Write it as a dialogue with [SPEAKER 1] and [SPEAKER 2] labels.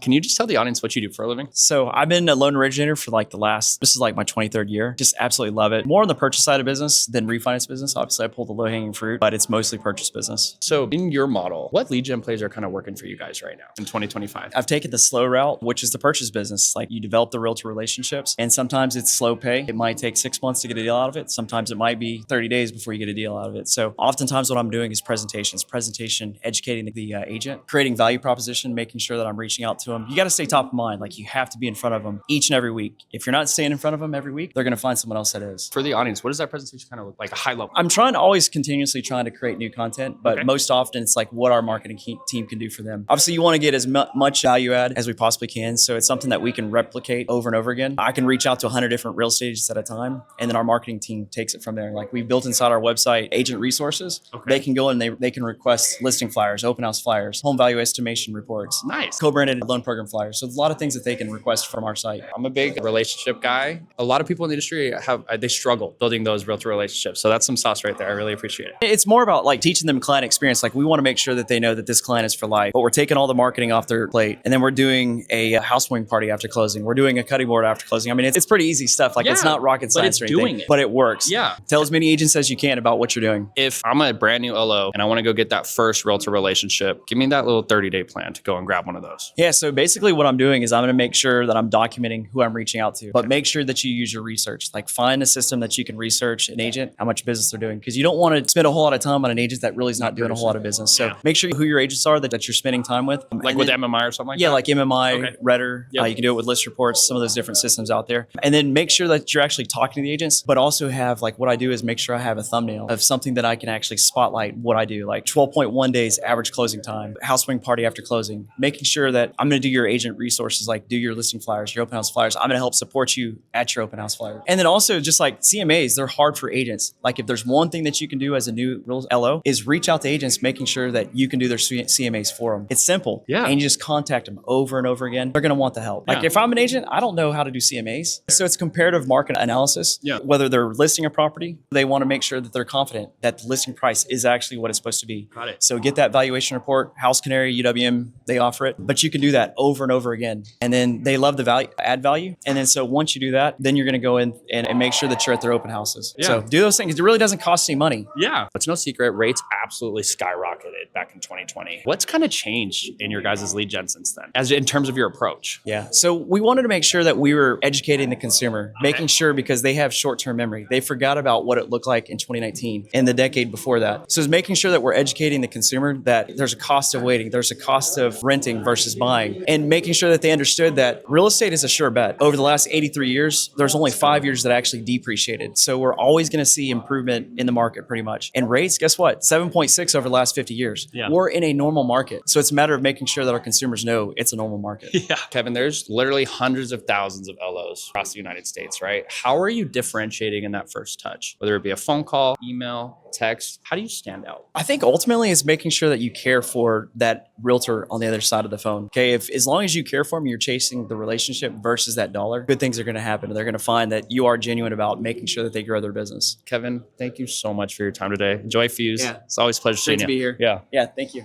[SPEAKER 1] Can you just tell the audience what you do for a living?
[SPEAKER 2] So I've been a loan originator for this is like my 23rd year. Just absolutely love it. More on the purchase side of business than refinance business. Obviously I pull the low hanging fruit, but it's mostly purchase business.
[SPEAKER 1] So in your model, what lead gen plays are kind of working for you guys right now in 2025?
[SPEAKER 2] I've taken the slow route, which is the purchase business. Like you develop the realtor relationships and sometimes it's slow pay. It might take 6 months to get a deal out of it. Sometimes it might be 30 days before you get a deal out of it. So oftentimes what I'm doing is presentation, educating the agent, creating value proposition, making sure that I'm reaching out to them. You got to stay top of mind. Like you have to be in front of them each and every week. If you're not staying in front of them every week, they're going to find someone else that is.
[SPEAKER 1] For the audience, what does that presentation kind of look like? A high level?
[SPEAKER 2] I'm continuously trying to create new content, but most often it's like what our marketing team can do for them. Obviously you want to get as much value add as we possibly can. So it's something that we can replicate over and over again. I can reach out to 100 different real estate agents at a time. And then our marketing team takes it from there. Like we built inside our website agent resources. They can go and they can request listing flyers, open house flyers, home value estimation reports,
[SPEAKER 1] nice,
[SPEAKER 2] co-branded loan program flyers. So there's a lot of things that they can request from our site.
[SPEAKER 1] I'm a big relationship guy. A lot of people in the industry they struggle building those realtor relationships. So that's some sauce right there. I really appreciate it.
[SPEAKER 2] It's more about like teaching them client experience. Like we want to make sure that they know that this client is for life, but we're taking all the marketing off their plate. And then we're doing a housewarming party after closing. We're doing a cutting board after closing. I mean, it's pretty easy stuff. Like it's not rocket science or anything, but it works.
[SPEAKER 1] Yeah.
[SPEAKER 2] Tell as many agents as you can about what you're doing.
[SPEAKER 1] If I'm a brand new LO and I want to go get that first realtor relationship, give me that little 30-day plan to go and grab one of those.
[SPEAKER 2] Yeah. So basically what I'm doing is I'm going to make sure that I'm documenting who I'm reaching out to, but make sure that you use your research. Like find a system that you can research an agent, how much business they're doing. Because you don't want to spend a whole lot of time on an agent that really is not doing a whole lot of business. So make sure who your agents are that you're spending time with.
[SPEAKER 1] Like with MMI or something like that?
[SPEAKER 2] Yeah, like MMI, Redder. You can do it with list reports, some of those different systems out there. And then make sure that you're actually talking to the agents, but also have like what I do is make sure I have a thumbnail of something that I can actually spotlight what I do, like 12.1 days average closing time, housewarming party after closing, making sure that I'm going to do your agent resources, like do your listing flyers, your open house flyers. I'm going to help support you at your open house flyer. And then also just like CMAs, they're hard for agents. Like if there's one thing that you can do as a new LO is reach out to agents, making sure that you can do their CMAs for them. It's simple. Yeah. And you just contact them over and over again. They're going to want the help. Like if I'm an agent, I don't know how to do CMAs. So it's comparative market analysis. Yeah. Whether they're listing a property, they want to make sure that they're confident that the listing price is actually what it's supposed to be. Got it. So get that valuation report, House Canary, UWM, they offer it, but you can do that over and over again. And then they love the value, add value. And then so once you do that, then you're going to go in and make sure that you're at their open houses. Yeah. So do those things. It really doesn't cost any money.
[SPEAKER 1] Yeah. It's no secret. Rates absolutely skyrocketed back in 2020. What's kind of changed in your guys' lead gen since then, as in terms of your approach?
[SPEAKER 2] Yeah. So we wanted to make sure that we were educating the consumer, making sure because they have short-term memory. They forgot about what it looked like in 2019 and the decade before that. So it's making sure that we're educating the consumer that there's a cost of waiting, there's a cost of renting versus buying, and making sure that they understood that real estate is a sure bet. Over the last 83 years, there's only 5 years that actually depreciated. So we're always going to see improvement in the market pretty much. And rates, guess what? 7.6 over the last 50 years. Yeah. We're in a normal market. So it's a matter of making sure that our consumers know it's a normal market.
[SPEAKER 1] Yeah. Kevin, there's literally hundreds of thousands of LOs across the United States, right? How are you differentiating in that first touch? Whether it be a phone call, email, text, how do you stand out?
[SPEAKER 2] I think ultimately it's making sure that you care for that realtor on the other side of the phone. Okay. If as long as you care for them, you're chasing the relationship versus that dollar, good things are going to happen. They're going to find that you are genuine about making sure that they grow their business.
[SPEAKER 1] Kevin, thank you so much for your time today. Enjoy Fuse. Yeah. It's always a pleasure seeing you.
[SPEAKER 2] Great to be here.
[SPEAKER 1] Yeah.
[SPEAKER 2] Yeah. Thank you.